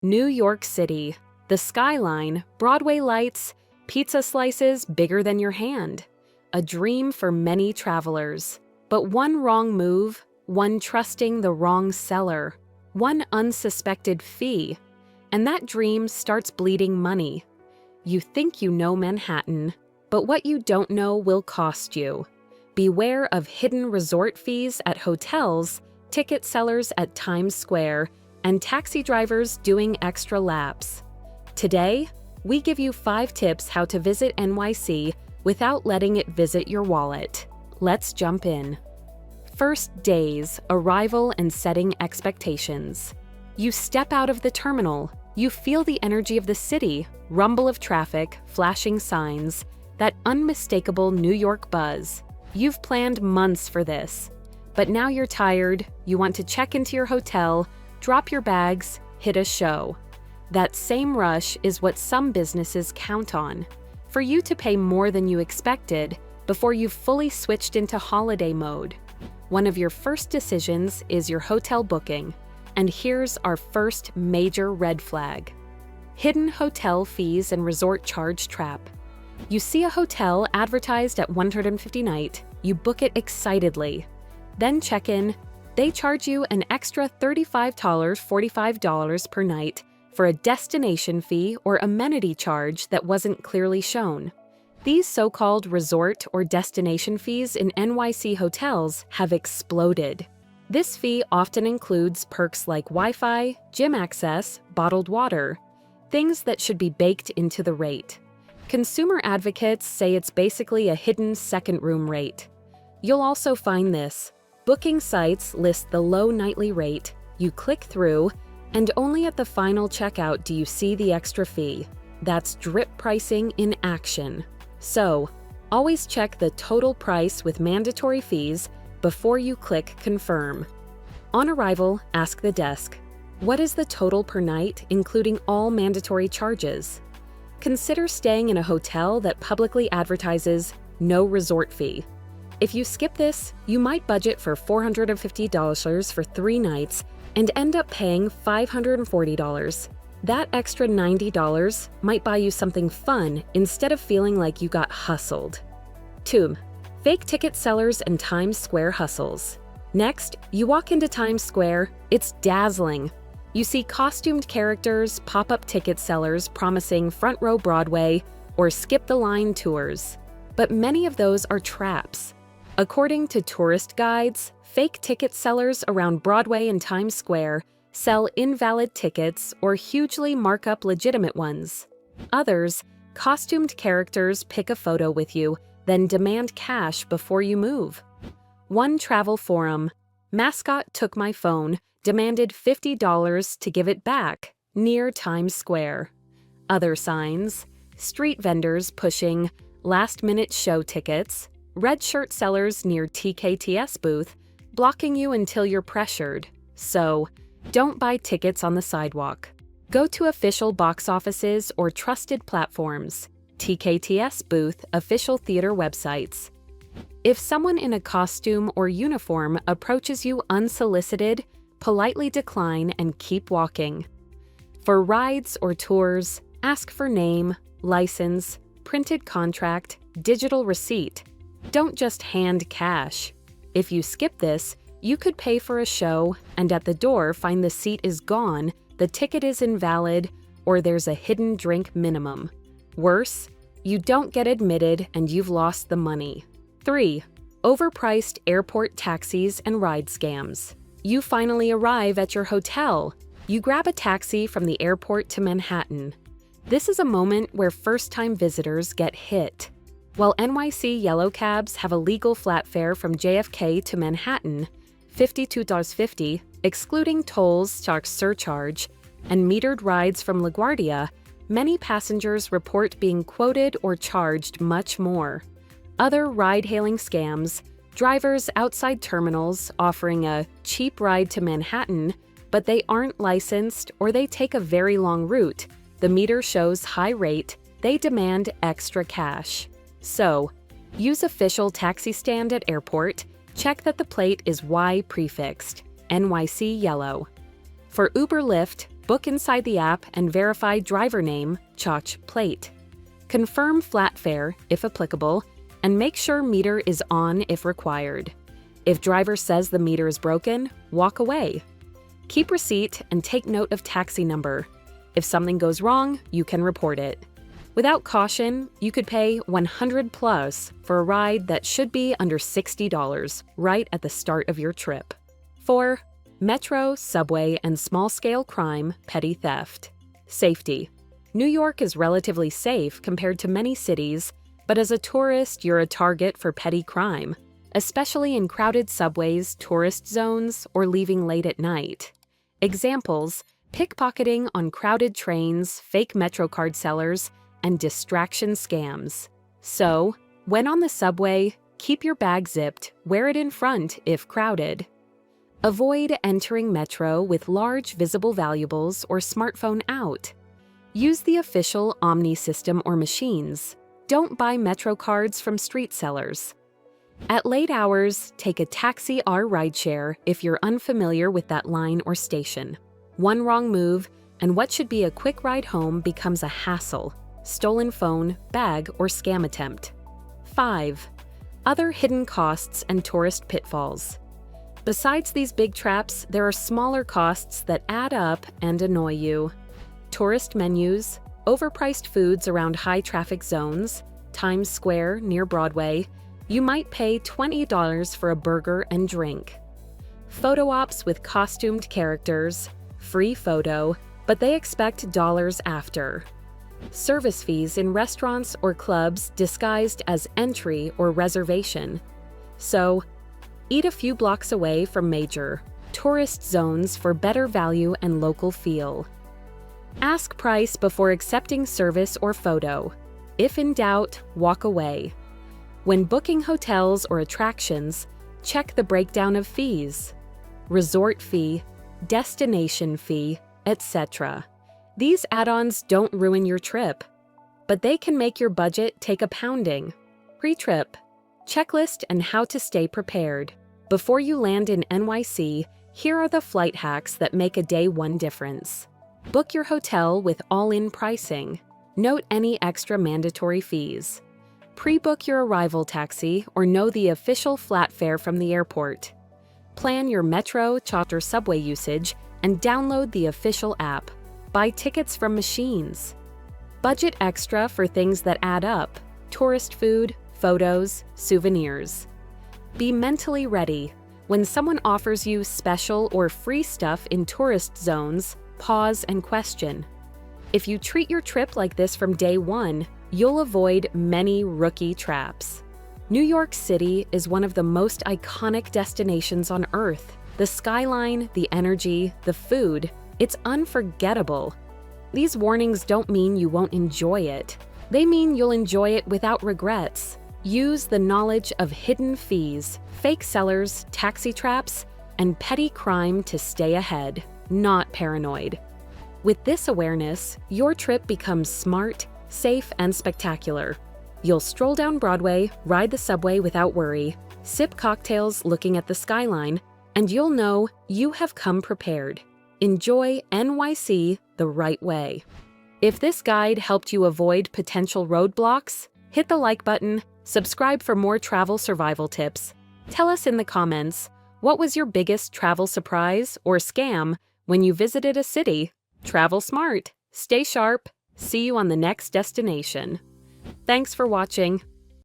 New York City. The skyline, Broadway lights, pizza slices bigger than your hand. A dream for many travelers. But one wrong move, one trusting the wrong seller, one unsuspected fee, and that dream starts bleeding money. You think you know Manhattan, but what you don't know will cost you. Beware of hidden resort fees at hotels, ticket sellers at Times Square, and taxi drivers doing extra laps. Today, we give you 5 tips how to visit NYC without letting it visit your wallet. Let's jump in. First days, arrival and setting expectations. You step out of the terminal, you feel the energy of the city, rumble of traffic, flashing signs, that unmistakable New York buzz. You've planned months for this. But now you're tired, you want to check into your hotel, drop your bags, hit a show. That same rush is what some businesses count on. For you to pay more than you expected before you've fully switched into holiday mode. One of your first decisions is your hotel booking. And here's our first major red flag. Hidden hotel fees and resort charge trap. You see a hotel advertised at $150 night, you book it excitedly. Then check in, they charge you an extra $35, $45 per night for a destination fee or amenity charge that wasn't clearly shown. These so-called resort or destination fees in NYC hotels have exploded. This fee often includes perks like Wi-Fi, gym access, bottled water, things that should be baked into the rate. Consumer advocates say it's basically a hidden second room rate. You'll also find this. Booking sites list the low nightly rate, you click through, and only at the final checkout do you see the extra fee. That's drip pricing in action. So, always check the total price with mandatory fees before you click confirm. On arrival, ask the desk, what is the total per night, including all mandatory charges? Consider staying in a hotel that publicly advertises no resort fee. If you skip this, you might budget for $450 for 3 nights and end up paying $540. That extra $90 might buy you something fun instead of feeling like you got hustled. 2. Fake ticket sellers and Times Square hustles. Next, you walk into Times Square, it's dazzling. You see costumed characters, pop-up ticket sellers promising front row Broadway or skip the line tours. But many of those are traps. According to tourist guides, fake ticket sellers around Broadway and Times Square sell invalid tickets or hugely mark up legitimate ones. Others, costumed characters pick a photo with you, then demand cash before you move. One travel forum, mascot took my phone, demanded $50 to give it back, near Times Square. Other signs, street vendors pushing last-minute show tickets, red shirt sellers near tkts booth, blocking you until you're pressured. So, don't buy tickets on the sidewalk. Go to official box offices or trusted platforms, TKTS booth, official theater websites. If someone in a costume or uniform approaches you unsolicited, politely decline and keep walking. For rides or tours, ask for name, license, printed contract, digital receipt. Don't just hand cash. If you skip this, you could pay for a show and at the door find the seat is gone, the ticket is invalid, or there's a hidden drink minimum. Worse, you don't get admitted and you've lost the money. 3. Overpriced airport taxis and ride scams. You finally arrive at your hotel. You grab a taxi from the airport to Manhattan. This is a moment where first-time visitors get hit. While NYC yellowcabs have a legal flat fare from JFK to Manhattan, $52.50, excluding tolls, tax surcharge, and metered rides from LaGuardia, many passengers report being quoted or charged much more. Other ride-hailing scams, drivers outside terminals offering a cheap ride to Manhattan, but they aren't licensed or they take a very long route. The meter shows high rate, they demand extra cash. So, use official taxi stand at airport, check that the plate is Y prefixed, NYC yellow. For Uber Lyft, Book inside the app and verify driver name, /plate. Confirm flat fare, if applicable, and make sure meter is on if required. If driver says the meter is broken, walk away. Keep receipt and take note of taxi number. If something goes wrong, you can report it. Without caution, you could pay $100+ for a ride that should be under $60 right at the start of your trip. 4. Metro, subway, and small-scale crime, petty theft. Safety. New York is relatively safe compared to many cities, but as a tourist, you're a target for petty crime, especially in crowded subways, tourist zones, or leaving late at night. Examples: pickpocketing on crowded trains, fake MetroCard sellers, and distraction scams. So, when on the subway, keep your bag zipped, wear it in front if crowded. Avoid entering Metro with large visible valuables or smartphone out. Use the official Omny system or machines. Don't buy Metro cards from street sellers. At late hours, take a taxi or rideshare if you're unfamiliar with that line or station. One wrong move, and what should be a quick ride home becomes a hassle. Stolen phone, bag, or scam attempt. 5. Other hidden costs and tourist pitfalls. Besides these big traps, there are smaller costs that add up and annoy you. Tourist menus, overpriced foods around high-traffic zones, Times Square near Broadway. You might pay $20 for a burger and drink. Photo ops with costumed characters, free photo, but they expect dollars after. Service fees in restaurants or clubs disguised as entry or reservation. So, eat a few blocks away from major tourist zones for better value and local feel. Ask price before accepting service or photo. If in doubt, walk away. When booking hotels or attractions, check the breakdown of fees. Resort fee, destination fee, etc. These add-ons don't ruin your trip, but they can make your budget take a pounding. Pre-trip, checklist and how to stay prepared. Before you land in NYC, here are the flight hacks that make a day one difference. Book your hotel with all-in pricing. Note any extra mandatory fees. Pre-book your arrival taxi or know the official flat fare from the airport. Plan your Metro, Chapter subway usage and download the official app. Buy tickets from machines. Budget extra for things that add up: tourist food, photos, souvenirs. Be mentally ready. When someone offers you special or free stuff in tourist zones, pause and question. If you treat your trip like this from day one, you'll avoid many rookie traps. New York City is one of the most iconic destinations on Earth. The skyline, the energy, the food, it's unforgettable. These warnings don't mean you won't enjoy it. They mean you'll enjoy it without regrets. Use the knowledge of hidden fees, fake sellers, taxi traps, and petty crime to stay ahead, not paranoid. With this awareness, your trip becomes smart, safe, and spectacular. You'll stroll down Broadway, ride the subway without worry, sip cocktails looking at the skyline, and you'll know you have come prepared. Enjoy NYC the right way. If this guide helped you avoid potential roadblocks, hit the like button, subscribe for more travel survival tips. Tell us in the comments, what was your biggest travel surprise or scam when you visited a city? Travel smart, stay sharp, see you on the next destination. Thanks for watching.